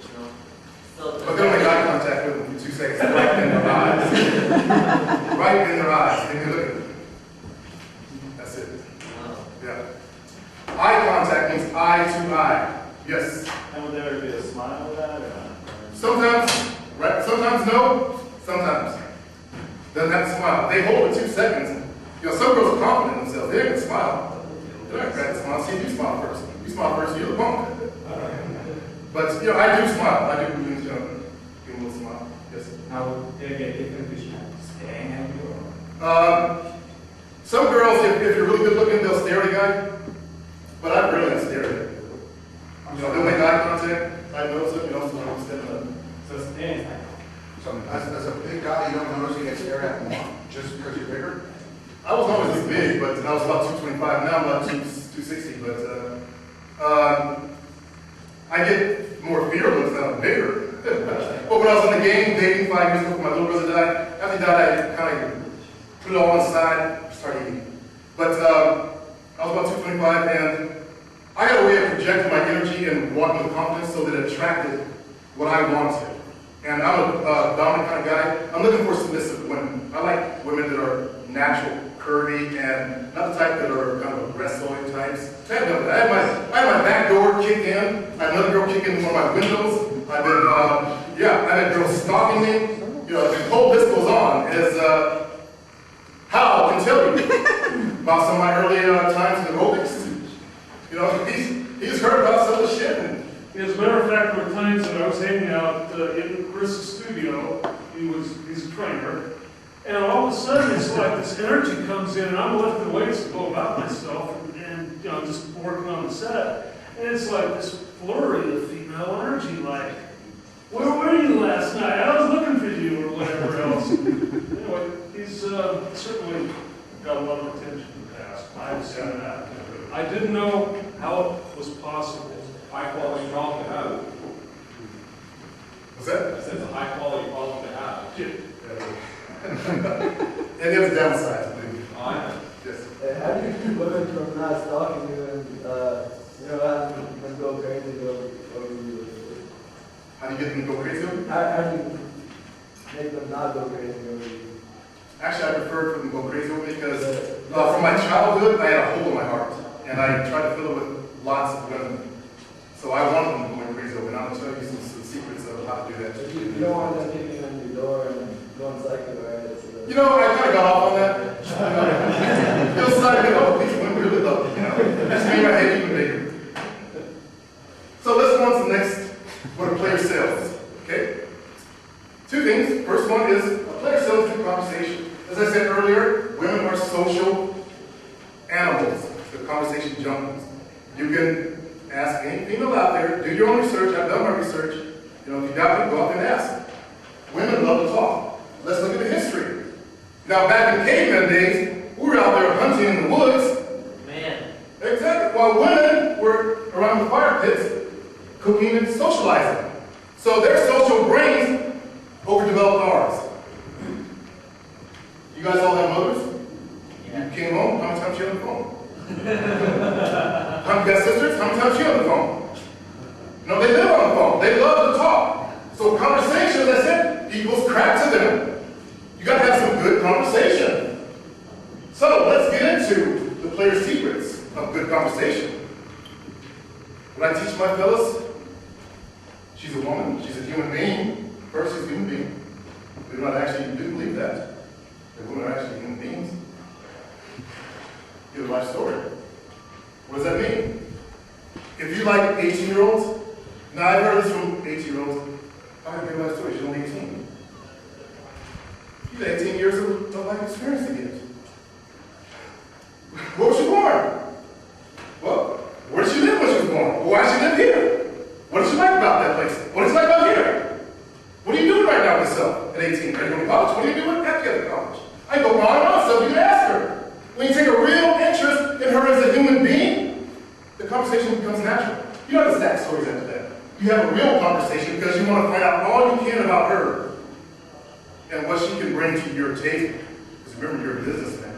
So But don't make eye contact with them for 2 seconds. Right in their eyes. Right in their eyes. Then you look at them. That's it. Yeah. Eye contact means eye to eye. Yes. And would there be a smile with that? Or? Sometimes, right? Sometimes no. Sometimes. Doesn't have to smile. They hold it 2 seconds. Some girls are confident in themselves. They don't smile. They're not going to smile. See, you smile first. You smile first, you're the punk. But, I do smile. I do, give them a little smile. Yes. How would there be a difference between staring at you or? Some girls, if you're really good looking, they'll stare at a guy. But I really not stare at people. They'll make eye contact. I notice it, so I'm stepping up. So staring is like. So as a big guy, you don't notice you get stared at more just because you're bigger? I was always this big, but I was about 225 225 now, I'm about 260, but I get more fearless now, I'm bigger. But when I was in the game, dating 5 years before my little brother died, after he died, I kind of put it all on the side, started eating. But I was about 225, and I got a way of projecting my energy and walking with confidence so that it attracted what I wanted. And I'm a dominant kind of guy. I'm looking for submissive women. I like women that are natural, curvy, and not the type that are kind of aggressive types. I had my back door kicked in. I had another girl kick in one of my windows. I've had girls stalking me. You know, the whole list goes on. As Hal can tell you about some of my early times in the aerobics. You know, he's heard about some of the shit. And, as a matter of fact, there were times that I was hanging out in Chris's studio. He's a trainer. And all of a sudden, it's like this energy comes in, and I'm lifting weights to go about myself and you know, just working on the set. And it's like this flurry of female energy, like, where were you last night? I was looking for you, or whatever else. Anyway, he's certainly got a lot of attention in the past. I've seen that. I didn't know how it was possible. High quality problem to have. what's that? I said it's a high quality problem to have. And there's downsides, believe me. Oh, I know. Yes. How do you keep women from not stalking you and, having them go crazy over you? How do you get them to go crazy over you? How do you make them not go crazy over you? Actually, I prefer for them to go crazy over me because from my childhood, I had a hole in my heart. And I tried to fill it with lots of women. So I wanted them going crazy over, and I'm going to tell you some secrets of how to do that. But you don't want them kicking on your door and going psycho, right? You know, I kind of got off on that. Feels like, these women really love me, you know. Just made my head even bigger. So let's go on to the next, what a player sells, okay? Two things. First one is a player sells through conversation. As I said earlier, women are social animals. The conversation junkies. You can ask any female out there, do your own research. I've done my research. You know, if you doubt me, go out there and ask. Women love to talk. Let's look at the history. Now, back in caveman days, we were out there hunting in the woods. Man. Exactly. While women were around the fire pits, cooking and socializing. So their social brains overdeveloped ours. You guys all have mothers? Yeah. You came home, how many times you on the phone? How many got sisters? How many times you on the phone? No, they live on the phone. They love to talk. So conversation, as I said, equals crap to them. You got to have some good conversation. So let's get into the player's secrets of good conversation. When I teach my fellas, she's a woman, she's a human being. First, she's a human being. We do not actually do believe that. That women are actually human beings. Give a life story. What does that mean? If you like 18-year-olds, now I've heard this from 18-year-olds, I have a good life story, she's only 18. She's 18 years of life experience to get. Where was she born? Well, where did she live when she was born? Well, why did she live here? What did she like about that place? What did she like about here? What are you doing right now with yourself at 18? Are you going to college? What are you doing after college? I go on and on, so you can ask her. When you take a real interest in her as a human being, the conversation becomes natural. You don't have to stack stories after that. You have a real conversation because you want to find out all you can about her and what she can bring to your table. Because remember, you're a businessman.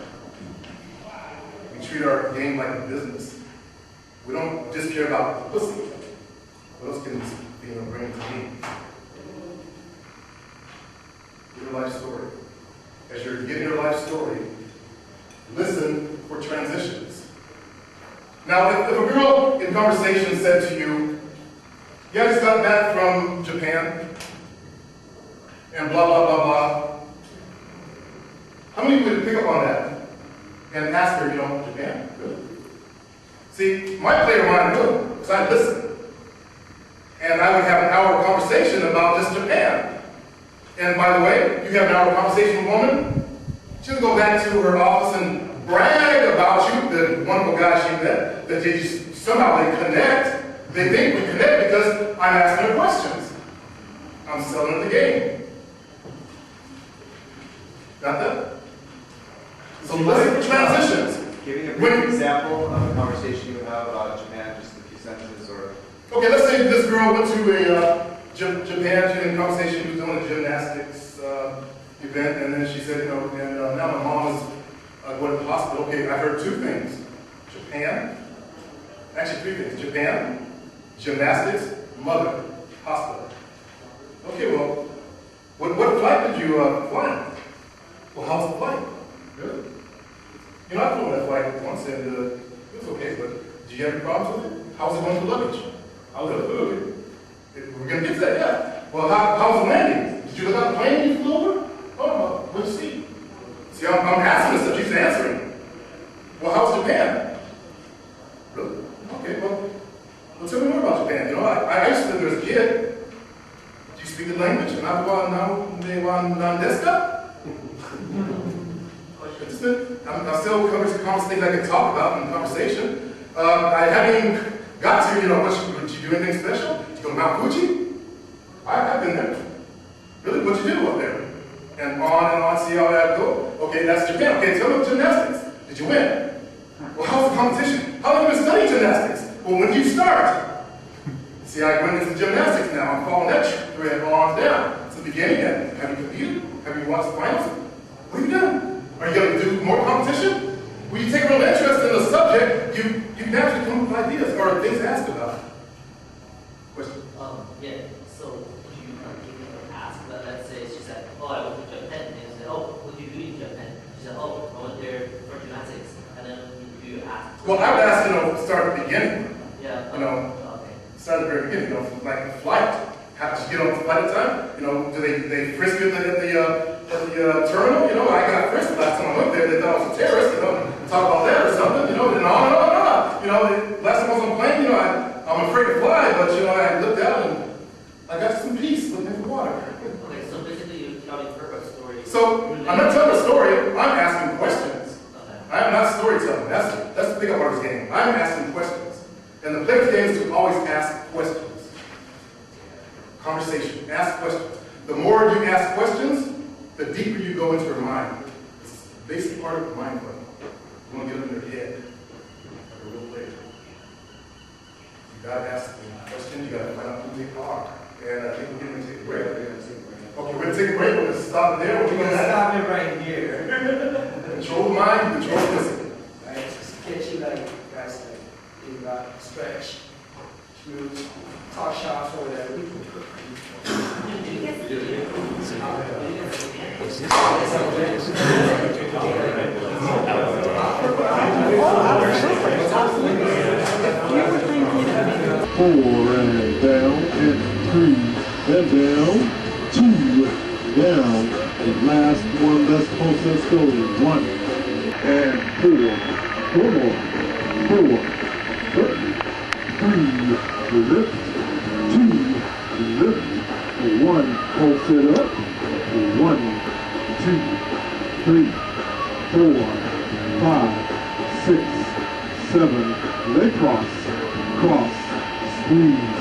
We treat our game like a business. We don't just care about pussy. What else can this female bring to me? Your life story. As you're getting your life story, listen for transitions. Now, if a girl in conversation said to you, yeah, I just got back from Japan, and blah, blah, blah, blah, how many would pick up on that and ask her, Japan? Good. See, my player mind would, because I'd listen. And I would have an hour conversation about just Japan. And by the way, you have an hour conversation with a woman, she'll go back to her office and brag about you, the wonderful guy she met, that they just, somehow they connect. They think we connect because I'm asking her questions. I'm selling her the game. Got that? So listen for transitions. giving a brief example of a conversation you would have about Japan, just a few sentences or... Okay, let's say this girl went to a Japan, she had a conversation, she was doing a gymnastics event, and then she said, you know, and now my mom is going to the hospital. Okay, I heard two things. Japan, actually three things. Japan, gymnastics, mother, hospital. Okay, well, what flight did you fly on? Well, how was the flight? Good. You know, I flew on that flight once, and it was okay, but did you have any problems with it? How was it going to luggage? How was it food? We're going to get to that, yeah. Well, how was the landing? Did you look out the plane when you flew over? Oh, what'd you see? See, I'm asking this stuff, she's answering. Well, how's Japan? Really? Okay, well, tell me more about Japan. You know, I used to live there as a kid. Do you speak the language? I'm still covering some things I can talk about in conversation. I haven't even got to, you know, would you do anything special? Did you go to Mount Fuji? I've been there. Really? What'd you do up there? And on, see how that go? Okay, that's Japan. Okay, tell me about gymnastics. Did you win? Well, how's the competition? How long have you been studying gymnastics? Well, when did you start? See, I went into gymnastics now. I'm following that thread on down. It's the beginning. Have you competed? Have you watched the finals? What have you done? Are you going to do more competition? When you take real interest in the subject, you naturally come up with ideas or things to ask about. Question? Yeah, so would you ask, let's say she said, oh, I went to Japan, and you said, oh, what did you do in Japan? She said, oh, I went there for gymnastics, and then you ask. Well, I would ask, you know, start at the beginning. Yeah. You know, start at the very beginning, you know, like the flight. How did you get on the flight at the time? You know, do they frisk you at the terminal? You know, I got frisked last time I went there. They thought I was a terrorist, you know, talk about that or something, you know, and on and on and on. You know, last time I was on the plane, you know, I'm afraid to fly, but, you know, I looked out and I got some peace looking at the water. Okay, so basically you're telling her a story. So, I'm not telling a story, I'm asking questions. Okay. I am not storytelling. That's the pickup artist game. I'm asking questions. And the pickup game is to always ask questions. Conversation. Ask questions. The more you ask questions, the deeper you go into her mind. It's the basic part of the mind play. You want to get up in their head like a real player. You got to ask them questions. You got to find out who they are. And I think we're going to take a break. Okay, we're going to take a break. We're going to stop it there. We're going to stop it right here. Control the mind, control the physical. Right, just get you like guys like you got stretch, move, talk shops or whatever. Four and down, and 3 and down, 2 down, and last one, let's pulse, let's go, 1 and 4 more, 4, 3, lift, 2, lift, 1, pulse it up, 1, 2, 3, 4, 5, 6, 7, leg cross, squeeze,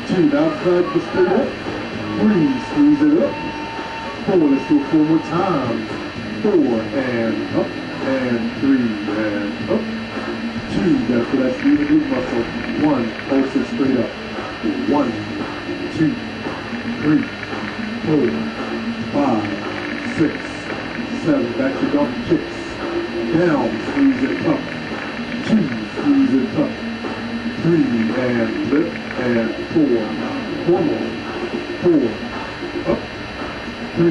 2, outside the straight up, 3, squeeze it up, 4, let's go 4 more times, 4 and up, and 3 and up, 2, that's for that squeeze of muscle, 1, pulse it straight up, 1, 2, 3, 4, 5, 6, 7, back to dump kicks, down, squeeze it up, 2, squeeze it up, 3 and lift, and 4 more, 4, up, 3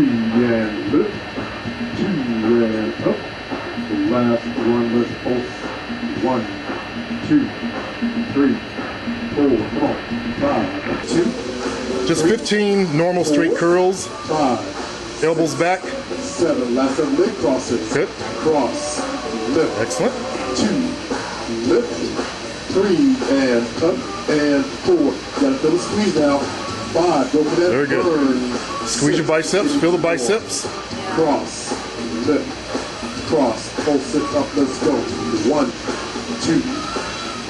and lift, 2 and up, the last one, let's pulse, 1, 2, 3, 4, come on, 5, 2. Just 15 normal straight curls. 5. Elbows back. 7. Last of leg crosses. Good. Cross. Lift. Excellent. 2. Lift. 3 and up and 4. You gotta feel the squeeze now. 5. Go for that. Very good. Burn. Squeeze your biceps. Feel the biceps. Cross. Lift. Cross. Pulse it up. Let's go. 1, 2,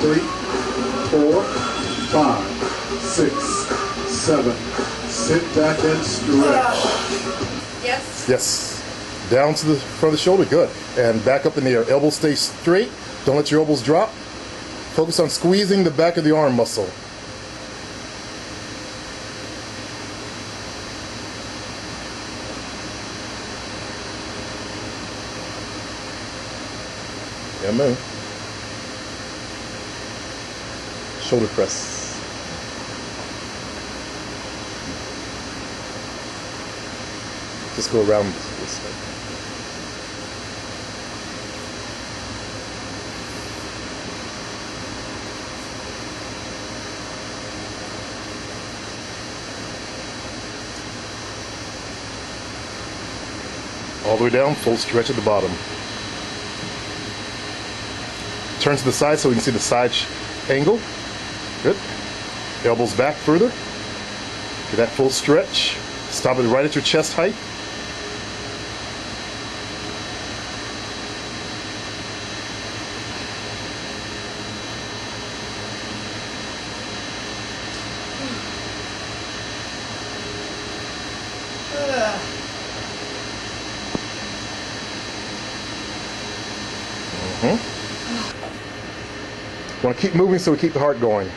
3, 4, 5, 6, 7. Sit back and stretch. Yes. Yes. Down to the front of the shoulder. Good. And back up in the air. Elbows stay straight. Don't let your elbows drop. Focus on squeezing the back of the arm muscle. Yeah, man. Shoulder press. Just go around this side. All the way down, full stretch at the bottom. Turn to the side so we can see the side angle. Good. Elbows back further. Get that full stretch. Stop it right at your chest height. Want to keep moving so we keep the heart going.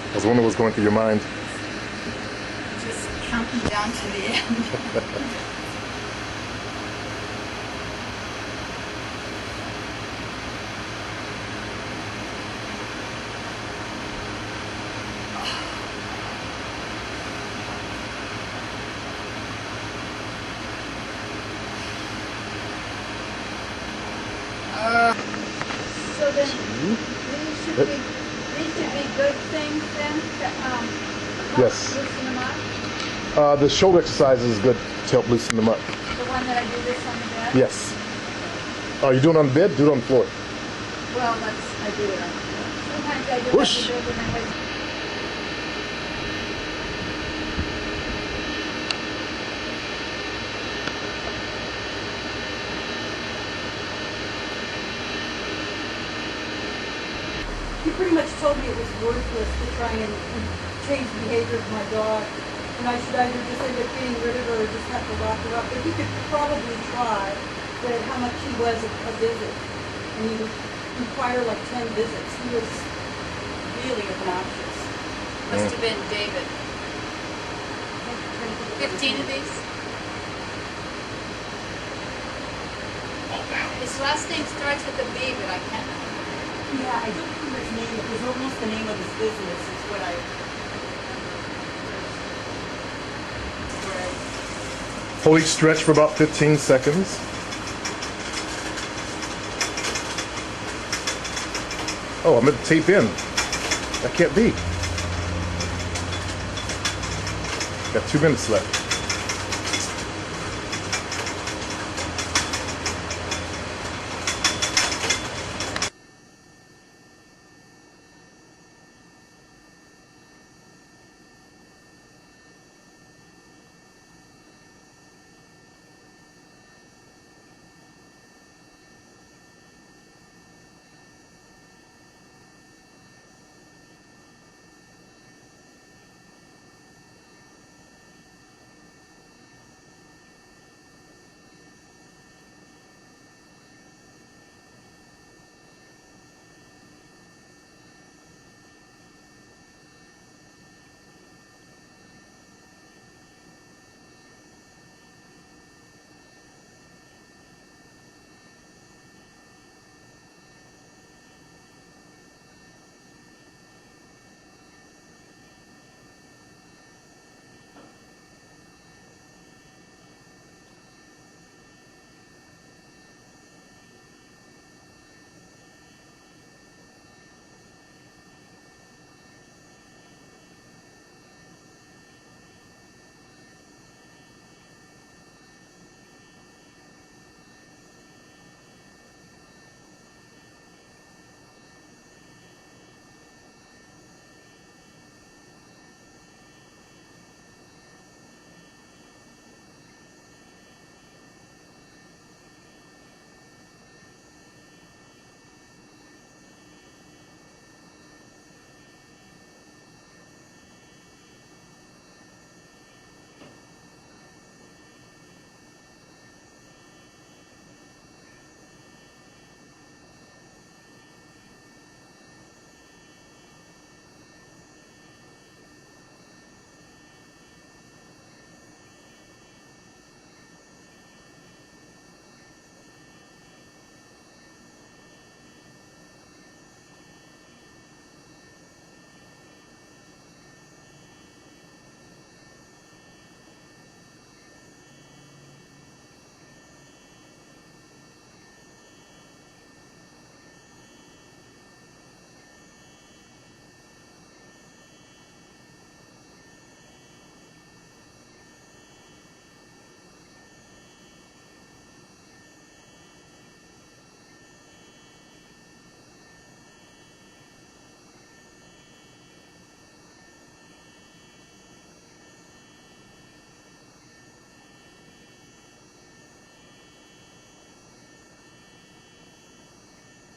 I was wondering what's going through your mind. Just counting down to the end. So then, these should be good things then to Yes. loosen them up? The shoulder exercise is good to help loosen them up. The one that I do this on the bed? Yes. Oh, you doing it on the bed? Do it on the floor. Well, I do it on the bed. Sometimes I do it on Whoosh. the bed when I wait. He pretty much told me it was worthless to try and change the behavior of my dog. And I should either just end up getting rid of her or just have to lock her up. But he could probably try, but how much he was a visit. And he would require like 10 visits. He was really obnoxious. Must have been David. 15 of these? His last name starts with a B, but I can't. Yeah, I don't remember his name. It was almost the name of his business is what I... Hold each stretch for about 15 seconds. Oh, I'm going to tape in. That can't be. Got 2 minutes left.